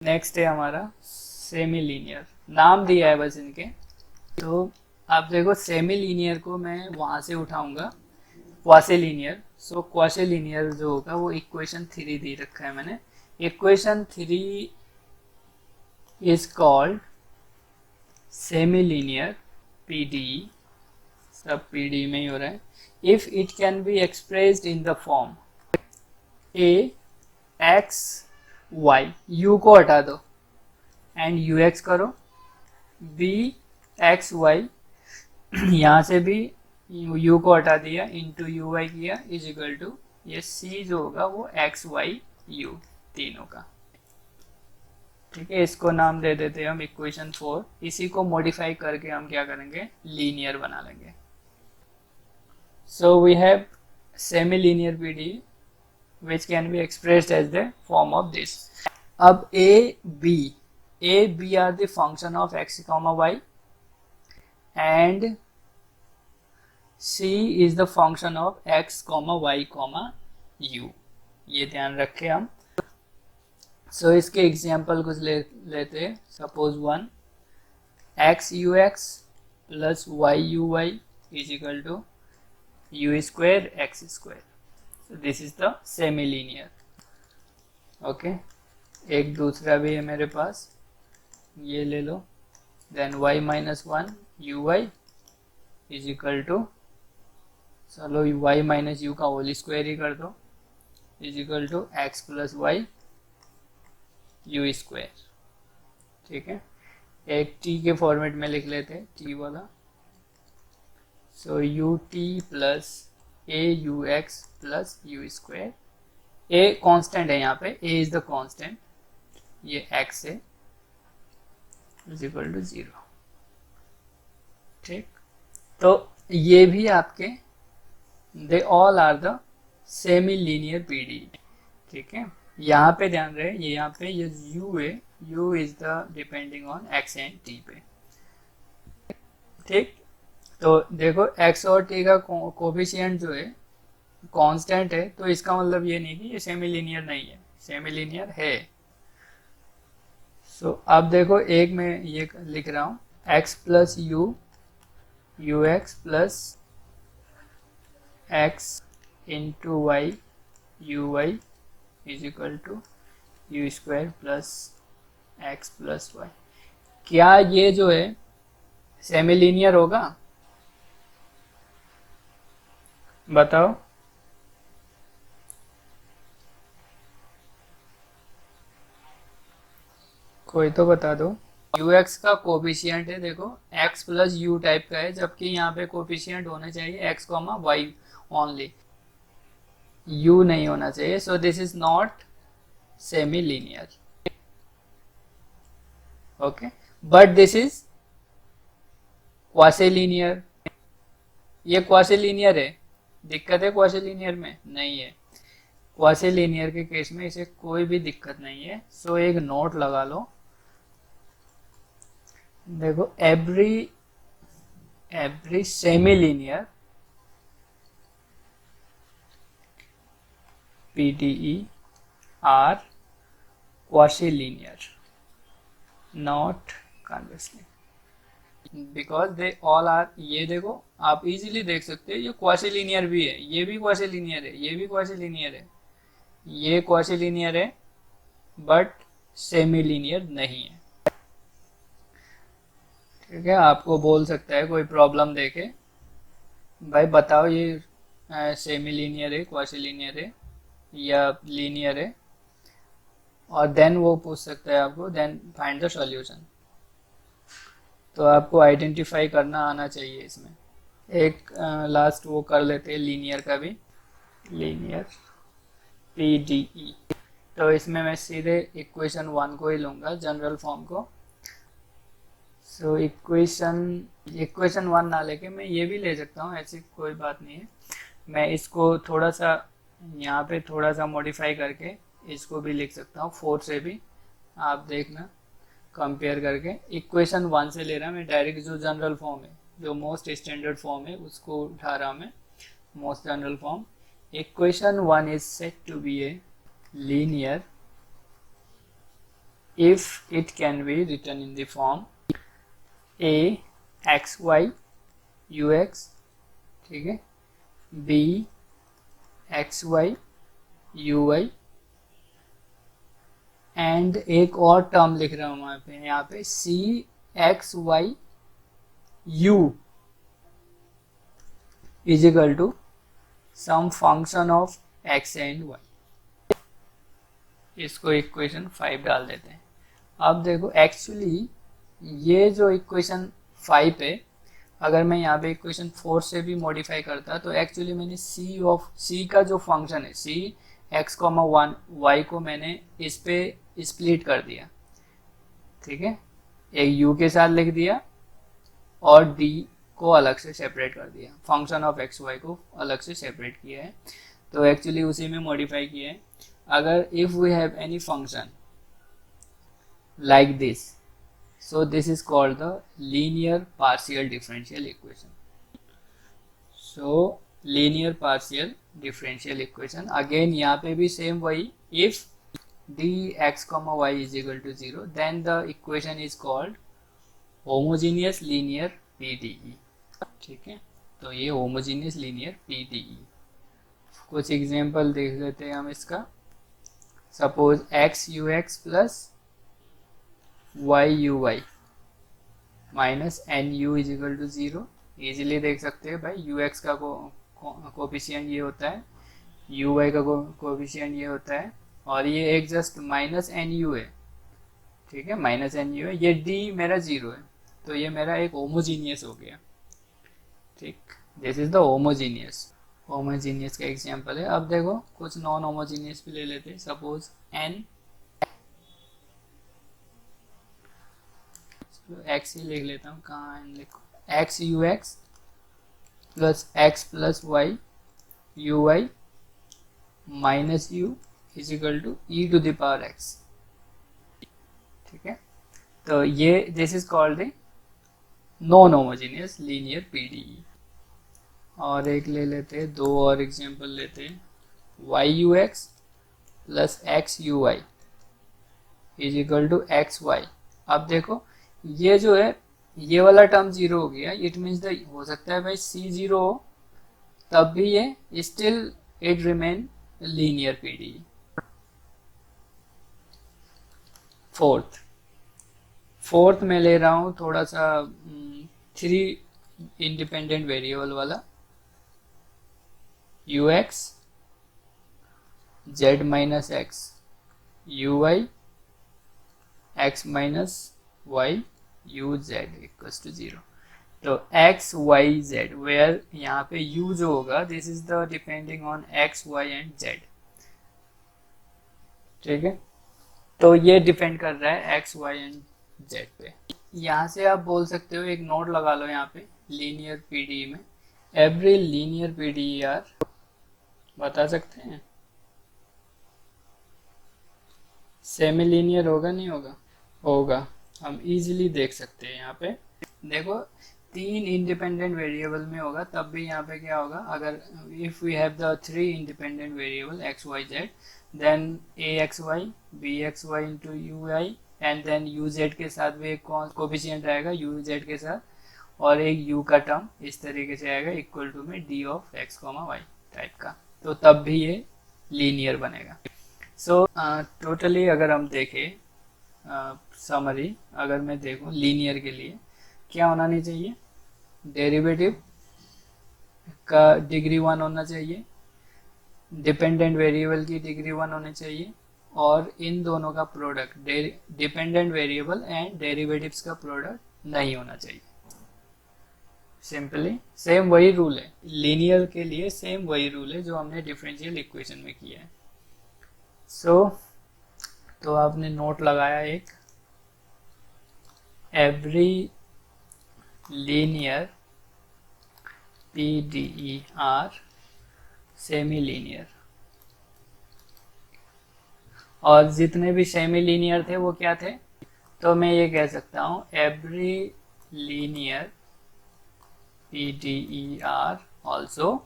Next है हमारा semi linear, नाम दिया है बस इनके। तो आप देखो सेमी लीनियर को मैं वहां से उठाऊंगा quasi linear. So quasi linear जो होगा वो इक्वेशन 3 दे रखा है मैंने। Equation 3 is called semi linear PD, सब पीडी में ही हो रहा है। If it can be expressed in the form a x Y, u को हटा दो एंड यू एक्स करो, बी एक्स वाई, यहाँ से भी यू को हटा दिया, इंटू यू वाई किया, इज इक्वल टू ये सी जो होगा वो एक्स वाई यू तीनों का। ठीक है, इसको नाम दे देते हैं हम इक्वेशन 4। इसी को मॉडिफाई करके हम क्या करेंगे, लीनियर बना लेंगे। So we have semi linear PD which can be expressed as the form of this. अब a b are the function of x comma y and c is the function of x comma y comma u, ये ध्यान रखें हम। सो इसके example कुछ लेते हैं। Suppose 1 X you x plus why you Y is equal to you square X square. So this is the semi linear. Okay, एक दूसरा भी है मेरे पास, ये ले लो। Then y minus 1 U Y is equal to, चलो y माइनस यू का होल स्क्वायर ही कर दो, is equal to X plus Y U square. ठीक है, एक t के फॉर्मेट में लिख लेते हैं, t वाला। So u t plus a u x plus u square. A constant है यहाँ पे, ए इज द कांस्टेंट, ये एक्स है, इज इक्वल टू 0। ठीक, तो ये भी आपके they all are the semi linear PD. ठीक है, यहाँ पे ध्यान रहे, ये यहाँ पे ये u है, u is the depending on x and t पे। ठीक, तो देखो x और t का कोफिशिएंट जो है कांस्टेंट है, तो इसका मतलब ये नहीं कि ये सेमी लीनियर नहीं है, सेमी लीनियर है। सो अब देखो, एक में ये लिख रहा हूँ x plus u u x plus x into y you Y is equal to you square plus x plus y. क्या ये जो है सेमी लीनियर होगा, बताओ? कोई तो बता दो। यू एक्स का कोफिशिएंट है, देखो x प्लस यू टाइप का है, जबकि यहाँ पे कोफिशिएंट होने चाहिए x comma y only, u नहीं होना चाहिए। So this is not semi linear. Okay, but this is quasi linear. ये क्वासी लीनियर है, दिक्कत है क्वासी लीनियर में? नहीं है। क्वासी लीनियर के केस में इसे कोई भी दिक्कत नहीं है। सो एक नोट लगा लो, देखो every semi linear PDE are quasi-linear, not conversely, because they all are। ये देखो आप इजीली देख सकते हो, ये क्वासी लीनियर भी है, ये भी क्वासी लीनियर है, ये भी क्वासी लीनियर है, ये क्वासी लीनियर है, बट सेमी लीनियर नहीं है। ठीक है, आपको बोल सकता है कोई प्रॉब्लम देके, भाई बताओ ये सेमी लीनियर है, क्वासी लीनियर है या लीनियर है, और देन वो पूछ सकता है आपको, देन फाइंड द सॉल्यूशन। तो आपको आइडेंटिफाई करना आना चाहिए इसमें। एक लास्ट वो कर लेते हैं लीनियर का भी, लीनियर PDE। तो इसमें मैं सीधे इक्वेशन 1 को ही लूँगा, जनरल फॉर्म को। सो इक्वेशन 1 ना लेके मैं ये भी ले सकता हूँ, ऐसी कोई बात नहीं है। मैं इसको थोड़ा सा यहाँ पे थोड़ा सा मॉडिफाई करके इसको भी लिख सकता हूँ 4 से भी, आप देखना कंपेयर करके। इक्वेशन 1 से ले रहा मैं डायरेक्ट, जो जनरल फॉर्म है, जो मोस्ट स्टैंडर्ड फॉर्म है उसको उठा रहा मैं, most general form. Equation 1 is set to be a linear if it can be written in the form a X why you X, ठीक है, B x why you Y, and एक और term लिख रहा हूँ यहाँ पे C X Y U is equal to some function of X and Y. इसको इक्वेशन 5 डाल देते हैं। अब देखो एक्चुअली ये जो इक्वेशन 5 है, अगर मैं यहाँ पे इक्वेशन 4 से भी मॉडिफाई करता तो एक्चुअली मैंने सी का जो फंक्शन है सी एक्स कॉमा 1 वाई को मैंने इस पे स्प्लिट कर दिया, ठीक है, एक यू के साथ लिख दिया और डी को अलग से सेपरेट कर दिया, फंक्शन ऑफ एक्स वाई को अलग से सेपरेट किया है। तो एक्चुअली उसी में मॉडिफाई किया है। अगर if we have any function like this, so this is called the linear partial differential equation. So linear partial differential equation again यहाँ पे भी सेम वही, if dx comma y is equal to 0 then the equation is called homogeneous linear PDE, ठीक है। तो ये homogeneous linear PDE। कुछ example देख लेते हैं हम इसका। Suppose x ux plus why you y minus n u is equal to 0। Easily देख सकते हैं भाई, यू एक्स का कोफिशिएंट ये होता है, यू वाई का कोफिशिएंट ये होता है, और ये एक जस्ट माइनस एन यू है, ठीक है, माइनस एन यू है। ये डी मेरा 0 है, तो ये मेरा एक होमोजीनियस हो गया, ठीक। दिस इज द होमोजीनियस का एग्जाम्पल है। अब देखो कुछ नॉन होमोजीनियस भी ले लेते हैं। सपोज एन एक्स ही लिख लेता हूँ, कहाँ एन लिखो, x you x plus why you y minus u is equal to e to the power x, ठीक है। तो ये this is called the non homogeneous linear PDE. और एक ले लेते हैं, दो और एग्जांपल लेते हैं। Y you x plus x u Y is equal to x y. अब देखो ये जो है ये वाला टर्म 0 हो गया, इट मीन्स द हो सकता है भाई सी 0 हो तब भी ये still it remain linear PDE. Fourth में ले रहा हूँ थोड़ा सा 3 इंडिपेंडेंट वेरिएबल वाला, u x z minus x u y x minus y u z equals to 0। तो एक्स वाई जेड, वेयर यहाँ पे u जो होगा this is the depending on x y and z, ठीक है। तो ये डिपेंड कर रहा है एक्स वाई एंड जेड पे। यहाँ से आप बोल सकते हो, एक नोट लगा लो यहाँ पे, लीनियर पीडीई में एवरी लीनियर पीडीई आर, बता सकते हैं सेमी लीनियर होगा नहीं होगा? होगा, हम इजीली देख सकते हैं। यहाँ पे देखो 3 इंडिपेंडेंट वेरिएबल में होगा तब भी यहाँ पे क्या होगा, अगर if we have the 3 independent variable x y z then a x y b x y into u i and then u z के साथ भी एक कोफिशिएंट आएगा यू जेड के साथ, और एक यू का टर्म इस तरीके से आएगा इक्वल टू में d of x comma y type का, तो तब भी ये लीनियर बनेगा। सो टोटली अगर हम देखें समरी, अगर मैं देखूं लीनियर के लिए क्या होना नहीं चाहिए, डेरिवेटिव का डिग्री 1 होना चाहिए, डिपेंडेंट वेरिएबल की डिग्री 1 होनी चाहिए, और इन दोनों का product dependent variable and derivatives का प्रोडक्ट नहीं होना चाहिए। सिंपली सेम वही रूल है लीनियर के लिए, सेम वही रूल है जो हमने डिफरेंशियल इक्वेशन में किया है। तो आपने नोट लगाया एक, every linear PDE are semi linear, और जितने भी सेमी लीनियर थे वो क्या थे, तो मैं ये कह सकता हूँ every linear PDE are also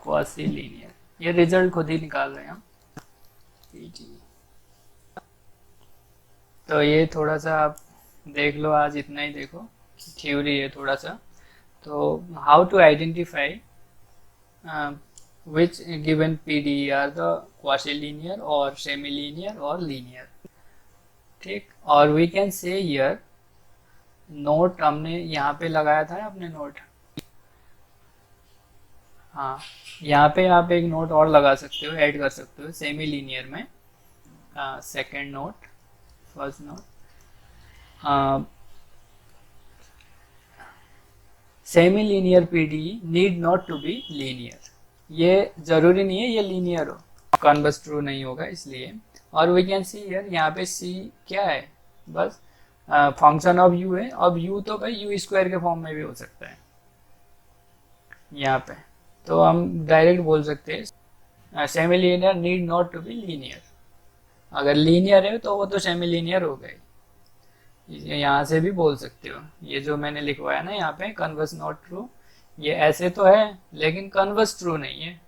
quasi linear. ये रिजल्ट खुद ही निकाल रहे हैं हम। तो ये थोड़ा सा आप देख लो, आज इतना ही देखो, थ्योरी है थोड़ा सा। तो how to identify which given PDE are the quasi-linear or semi-linear or linear, ठीक। और we can say here note हमने यहाँ पे लगाया था अपने नोट, हाँ यहाँ पे आप एक नोट और लगा सकते हो, ऐड कर सकते हो सेमी लीनियर में। Second note, first note, semi linear PDE need not to be linear, ये जरूरी नहीं है ये लीनियर हो, कॉन्वर्स ट्रू नहीं होगा इसलिए। और वी कैन सी हियर, यहाँ पे सी क्या है, बस फंक्शन ऑफ यू है। अब यू तो भाई यू स्क्वायर के फॉर्म में भी हो सकता है यहाँ पे, तो हम डायरेक्ट बोल सकते हैं semi linear need not to be linear. अगर लीनियर है तो वो तो सेमी लीनियर हो गई, यहाँ से भी बोल सकते हो। ये जो मैंने लिखवाया ना यहाँ पे कन्वर्स नॉट ट्रू, ये ऐसे तो है लेकिन कन्वर्स ट्रू नहीं है,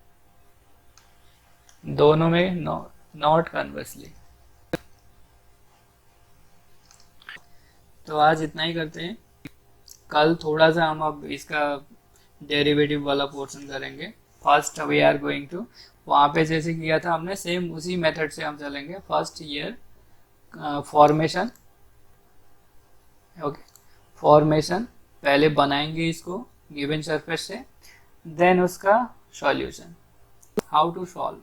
दोनों में नॉट कन्वर्सली। तो आज इतना ही करते हैं, कल थोड़ा सा हम अब इसका डेरिवेटिव वाला पोर्शन करेंगे। First we are going to, वहाँ पे जैसे किया था हमने सेम उसी मेथड से हम चलेंगे। First year formation, okay, formation पहले बनाएंगे इसको गिवन सरफेस से, देन उसका सॉल्यूशन, हाउ टू सॉल्व।